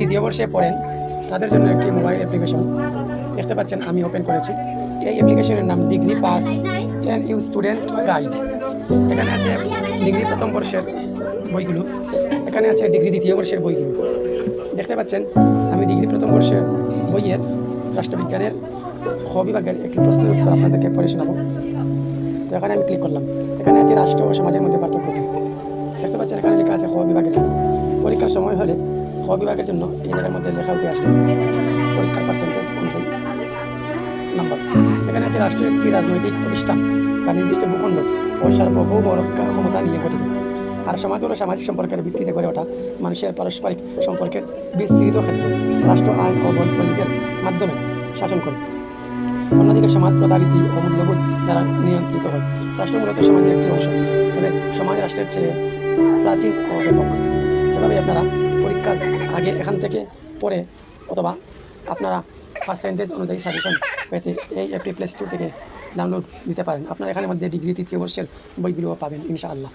দ্বিতীয় বর্ষে পড়েন তাদের জন্য একটি মোবাইল অ্যাপ্লিকেশন দেখতে পাচ্ছেন আমি ওপেন করেছি। এই অ্যাপ্লিকেশনের নাম degree pass and you student guide. এখানে আছে ডিগ্রি প্রথম বর্ষের বইগুলো, এখানে আছে ডিগ্রি দ্বিতীয় বর্ষের বইগুলো। দেখতে পাচ্ছেন আমি ডিগ্রি প্রথম বর্ষের বইয়ের রাষ্ট্রবিজ্ঞানের খ বিভাগের একটি প্রশ্নের উত্তর আপনাদেরকে পড়ে শোনাবো। তো এখানে আমি ক্লিক করলাম। এখানে আছে রাষ্ট্র ও সমাজের মধ্যে পার্থক্য কী। দেখতে পাচ্ছেন এখানে লেখা আছে খ বিভাগের জন্য। পরীক্ষার সময় হলে খ বিভাগের জন্য এই জায়গার মধ্যে লেখা উঠে আসবে পরীক্ষার পার্সেন্টেজ অনুযায়ী নাম্বার। এখানে আছে রাষ্ট্র একটি রাজনৈতিক প্রতিষ্ঠান বা নির্দিষ্ট ভূখণ্ড ও সার্বভৌম রক্ষা ক্ষমতা নিয়ে গঠিত। আর সমাজ হলো সামাজিক সম্পর্কের ভিত্তিতে গড়ে ওঠা মানুষের পারস্পরিক সম্পর্কের বিস্তৃত ক্ষেত্রে রাষ্ট্র আইন ও বৈজ্ঞানিকের মাধ্যমে শাসন করে। অন্যদিকে সমাজ প্রথারীতি ও মূল্যবোধ দ্বারা নিয়ন্ত্রিত হয়। রাষ্ট্র মূলত সমাজের একটি অংশ, তবে সমাজ রাষ্ট্রের চেয়ে প্রাচীন ও ব্যাপক। এভাবে আপনারা পরীক্ষার আগে এখান থেকে পড়ে অথবা আপনারা পার্সেন্টেজ অনুযায়ী সাজেশন পেতে এই অ্যাপটি প্লে স্টোর থেকে ডাউনলোড দিতে পারেন। আপনারা এখানের মধ্যে ডিগ্রি তৃতীয় বর্ষের বইগুলো পাবেন ইনশাআল্লাহ।